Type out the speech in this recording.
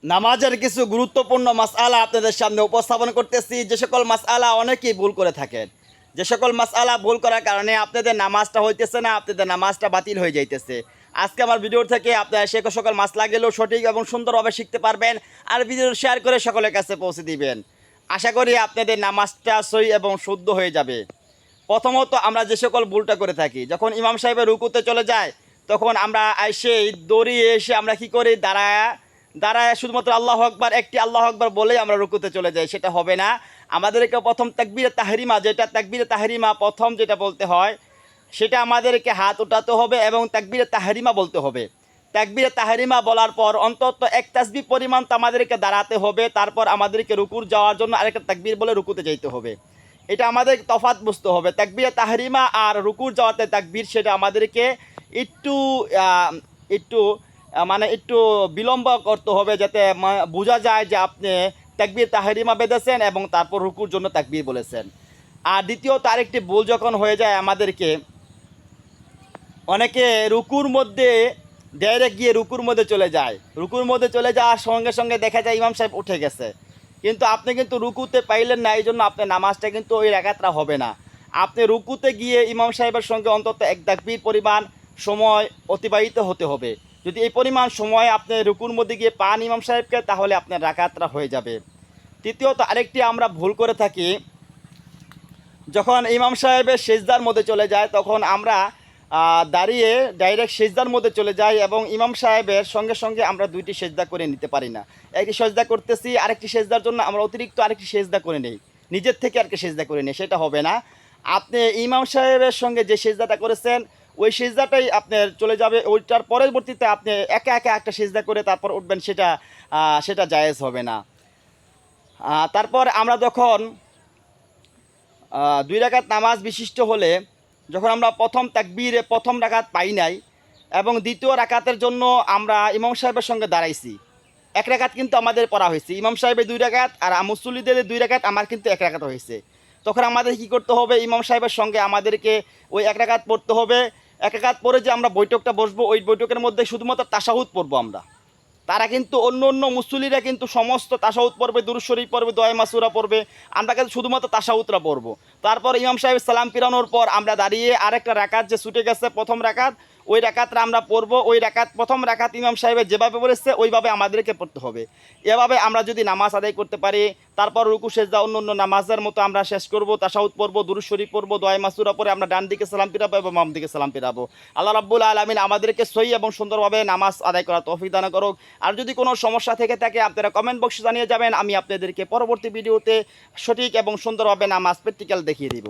নামাজের কিছু গুরুত্বপূর্ণ মাসআলা আপনাদের সামনে উপস্থাপন করতেছি। যে সকল মাসআলা অনেকেই ভুল করে থাকেন, যে সকল মাসআলা ভুল করার কারণে আপনাদের নামাজটা হইতেছে না, আপনাদের নামাজটা বাতিল হয়ে যাইতেছে। আজকে আমার ভিডিও থেকে আপনারা সে সকল মাসলাগুলো সঠিক এবং সুন্দরভাবে শিখতে পারবেন, আর ভিডিও শেয়ার করে সকলের কাছে পৌঁছে দিবেন। আশা করি আপনাদের নামাজটা সহি এবং শুদ্ধ হয়ে যাবে। প্রথমত আমরা যে সকল ভুলটা করে থাকি, যখন ইমাম সাহেবের রুকুতে চলে যায় তখন আমরা এসে দৌড়িয়ে এসে আমরা কি করি, দাঁড়ায় শুধুমাত্র আল্লাহ আকবার, একটি আল্লাহ আকবার বলেই আমরা রুকুতে চলে যাই। সেটা হবে না। আমাদেরকে প্রথম তাকবীরে তাহরিমা, যেটা তাকবীরে তাহরিমা প্রথম যেটা বলতে হয়, সেটা আমাদেরকে হাত উঠাতে হবে এবং তাকবীরে তাহরিমা বলতে হবে। তাকবীরে তাহরিমা বলার পর অন্তত এক তাসবিহ পরিমাণ তো আমাদেরকে দাঁড়াতে হবে। তারপর আমাদেরকে রুকুর যাওয়ার জন্য আরেকটা তাকবীর বলে রুকুতে যাইতে হবে। এটা আমাদের তফাৎ বুঝতে হবে। তাকবীরে তাহরিমা আর রুকুর যাওয়াতে তাকবীর, সেটা আমাদেরকে একটু একটু মানে একটু বিলম্ব করতে হবে, যাতে বোঝা যায় যে আপনি তাকবীর তাহরিমা বেঁধেছেন এবং তারপর রুকুর জন্য তাকবীর বলেছেন। আর দ্বিতীয়ত আরেকটি ভুল যখন হয়ে যায় আমাদেরকে, অনেকে রুকুর মধ্যে ডাইরেক্ট গিয়ে রুকুর মধ্যে চলে যায়। রুকুর মধ্যে চলে যাওয়ার সঙ্গে সঙ্গে দেখা যায় ইমাম সাহেব উঠে গেছে, কিন্তু আপনি কিন্তু রুকুতে পাইলেন না, এই জন্য আপনার নামাজটা কিন্তু ওই রাকাতটা হবে না। আপনি রুকুতে গিয়ে ইমাম সাহেবের সঙ্গে অন্তত এক তাকবীর পরিমাণ সময় অতিবাহিত হতে হবে। যদি এই পরিমাণ সময় আপনি রুকুর মধ্যে গিয়ে পান ইমাম সাহেবকে, তাহলে আপনার রাকাতটা হয়ে যাবে। তৃতীয়ত আরেকটি আমরা ভুল করে থাকি, যখন ইমাম সাহেবের সেজদার মধ্যে চলে যায় তখন আমরা দাঁড়িয়ে ডাইরেক্ট সেজদার মধ্যে চলে যাই এবং ইমাম সাহেবের সঙ্গে সঙ্গে আমরা দুইটি সেজদা করে নিতে পারি না। একটি সেজদা করতেছি, আরেকটি সেজদার জন্য আমরা অতিরিক্ত আরেকটি সেজদা করে নেই, নিজের থেকে আরেকটি সেজদা করে নেই, সেটা হবে না। আপনি ইমাম সাহেবের সঙ্গে যে সেজদাটা করেছেন ওই সেজদাটাই আপনার চলে যাবে, ওইটার পরবর্তীতে আপনি একা একা একটা সেজদা করে তারপর উঠবেন, সেটা জায়েজ হবে না। তারপর আমরা যখন দুই রাকাত নামাজ বিশিষ্ট হলে, যখন আমরা প্রথম তাকবীরে প্রথম রাকাত পাই নাই এবং দ্বিতীয় রাকাতের জন্য আমরা ইমাম সাহেবের সঙ্গে দাঁড়াইছি, এক রাকাত কিন্তু আমাদের পড়া হয়েছে, ইমাম সাহেবের দুই রাকাত আর মুসল্লিদের দুই রাকাত, আমার কিন্তু এক রাকাত হয়েছে। তখন আমাদের কি করতে হবে, ইমাম সাহেবের সঙ্গে আমাদেরকে ওই এক রাকাত পড়তে হবে। এক রাকাত পরে যে আমরা বৈঠকটা বসবো, ওই বৈঠকের মধ্যে শুধুমাত্র তাশাহুদ পড়বো আমরা। তারা কিন্তু অন্য মুসল্লিরা কিন্তু সমস্ত তাশাহুদ পড়বে, দুরূদ শরীফ পড়বে, দোয়া মাসুরা পড়বে, আমরা কিন্তু শুধুমাত্র তাশাহুদরা পড়বো। তারপর ইমাম সাহেব সালাম ফিরানোর পর আমরা দাঁড়িয়ে আরেকটা রাকাত যে ছুটে গেছে প্রথম রাকাত, ওই রাকাতটা আমরা পড়বো। ওই রাকাত প্রথম রাকাত ইমাম সাহেবের যেভাবে বলেছে ওইভাবে আমাদেরকে পড়তে হবে। এভাবে আমরা যদি নামাজ আদায় করতে পারি, তারপর রুকু সেজদা অন্য নামাজের মতো আমরা শেষ করবো, তাশাহুদ পড়বো, দুরূদ শরীফ পড়বো, দোয়া মাসুরা পরে আমরা ডান দিকে সালাম ফিরাবো এবং বাম দিকে সালাম ফিরাবো। আল্লাহ রাব্বুল আলামিন আমাদেরকে সহি এবং সুন্দরভাবে নামাজ আদায় করার তৌফিক দান করুক। আর যদি কোনো সমস্যা থেকে থাকে আপনারা কমেন্ট বক্সে জানিয়ে যাবেন, আমি আপনাদেরকে পরবর্তী ভিডিওতে সঠিক এবং সুন্দরভাবে নামাজ প্র্যাকটিক্যাল দেখিয়ে দিব।